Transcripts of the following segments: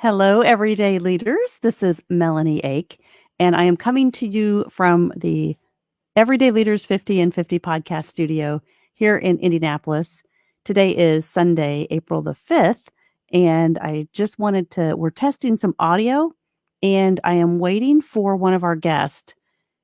Hello, everyday leaders. This is Melanie Ake, and I am coming to you from the Everyday Leaders 50 and 50 podcast studio here in Indianapolis. Today is Sunday, April the 5th, and I just we're testing some audio, and I am waiting for one of our guests,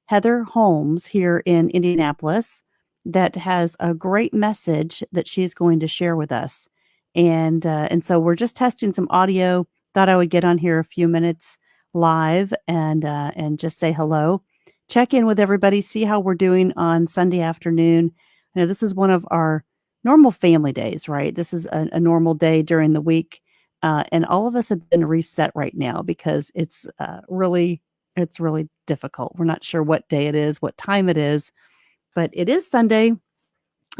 Heather Holmes, here in Indianapolis, that has a great message that she's going to share with us. And so we're just testing some audio. Thought I would get on here a few minutes live and just say hello, check in with everybody, see how we're doing on Sunday afternoon. I know this is one of our normal family days, right? This is a normal day during the week, and all of us have been reset right now because it's really difficult. We're not sure what day it is, what time it is, but it is Sunday,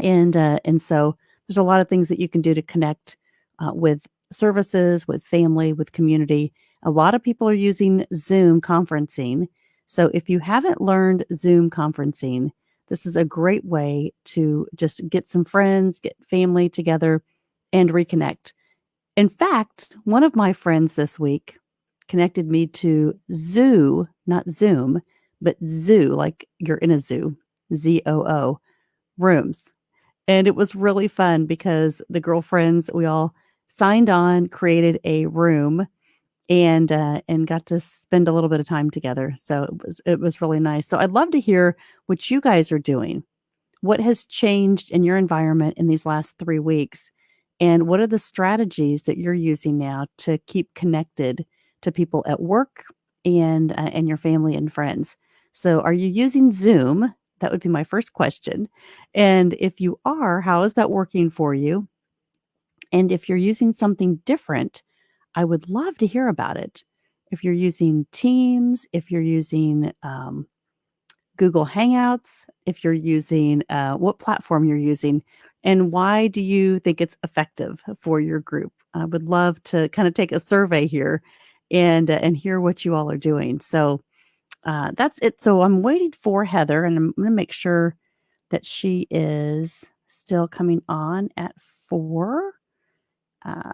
and so there's a lot of things that you can do to connect with services, with family, with community. A lot of people are using Zoom conferencing. So if you haven't learned Zoom conferencing, this is a great way to just get some friends, get family together, and reconnect. In fact, one of my friends this week connected me to Zoo, not Zoom, but Zoo, like you're in a zoo, ZOO, rooms. And it was really fun because the girlfriends, we all signed on, created a room, and got to spend a little bit of time together. So it was really nice. So I'd love to hear what you guys are doing. What has changed in your environment in these last 3 weeks? And what are the strategies that you're using now to keep connected to people at work and your family and friends? So are you using Zoom? That would be my first question. And if you are, how is that working for you? And if you're using something different, I would love to hear about it. If you're using Teams, if you're using Google Hangouts, if you're using what platform you're using, and why do you think it's effective for your group? I would love to kind of take a survey here and hear what you all are doing. So that's it. So I'm waiting for Heather, and I'm going to make sure that she is still coming on at 4. Uh,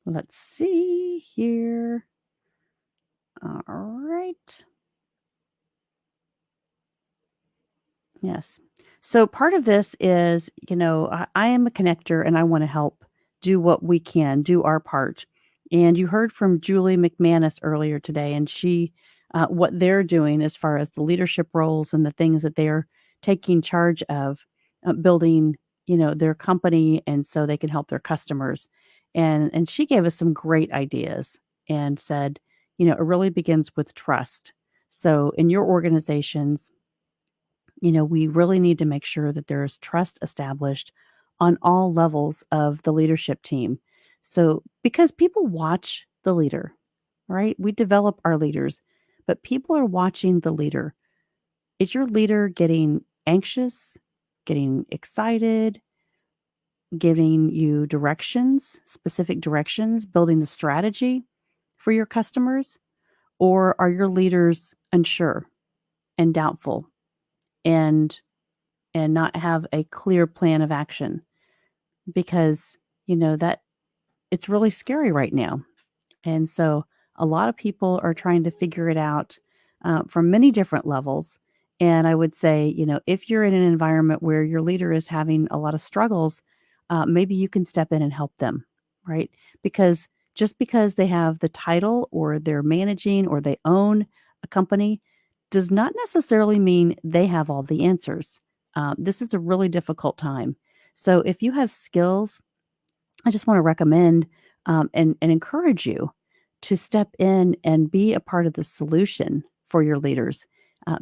let's see here. All right. Yes. So part of this is, I am a connector and I want to help do what we can, do our part. And you heard from Julie McManus earlier today, and what they're doing as far as the leadership roles and the things that they're taking charge of, building, their company, and so they can help their customers. And she gave us some great ideas and said, it really begins with trust. So in your organizations, we really need to make sure that there is trust established on all levels of the leadership team. So, because people watch the leader, right? We develop our leaders, but people are watching the leader. Is your leader getting anxious, getting excited, giving you directions, specific directions, building the strategy for your customers? Or are your leaders unsure and doubtful and not have a clear plan of action because that it's really scary right now. And so a lot of people are trying to figure it out from many different levels. And I would say, if you're in an environment where your leader is having a lot of struggles, maybe you can step in and help them, right? Because just because they have the title or they're managing or they own a company does not necessarily mean they have all the answers. This is a really difficult time. So if you have skills, I just want to recommend and encourage you to step in and be a part of the solution for your leaders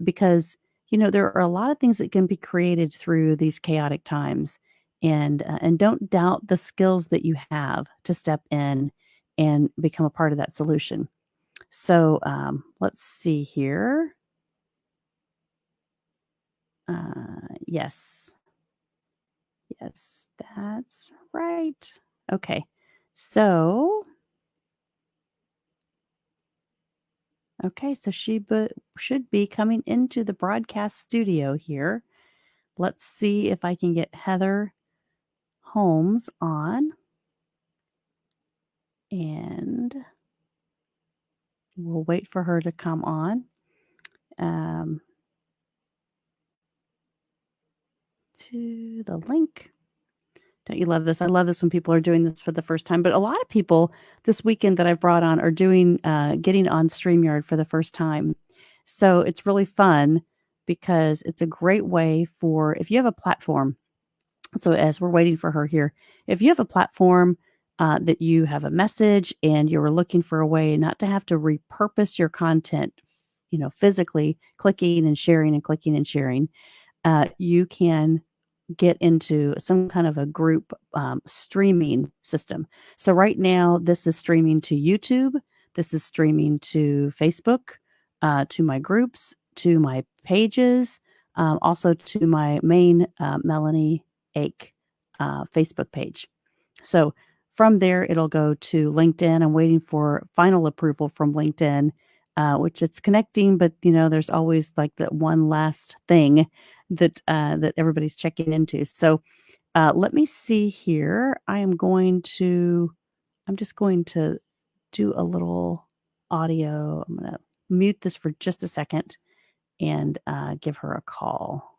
because, there are a lot of things that can be created through these chaotic times. And don't doubt the skills that you have to step in and become a part of that solution. So let's see here. Yes. Yes, that's right. Okay. So, okay, so should be coming into the broadcast studio here. Let's see if I can get Heather Holmes on. And We'll wait for her to come on. Um, to the link. Don't you love this? I love this when people are doing this for the first time. But a lot of people this weekend that I've brought on are doing getting on StreamYard for the first time. So it's really fun because it's a great way for if you have a platform. So as we're waiting for her here, if you have a platform that you have a message and you're looking for a way not to have to repurpose your content, physically clicking and sharing, you can get into some kind of a group streaming system. So right now, this is streaming to YouTube. This is streaming to Facebook, to my groups, to my pages, also to my main Melanie Ake Facebook page. So from there, it'll go to LinkedIn. I'm waiting for final approval from LinkedIn, which it's connecting, but there's always like that one last thing that everybody's checking into. So let me see here. I'm just going to do a little audio. I'm going to mute this for just a second and give her a call.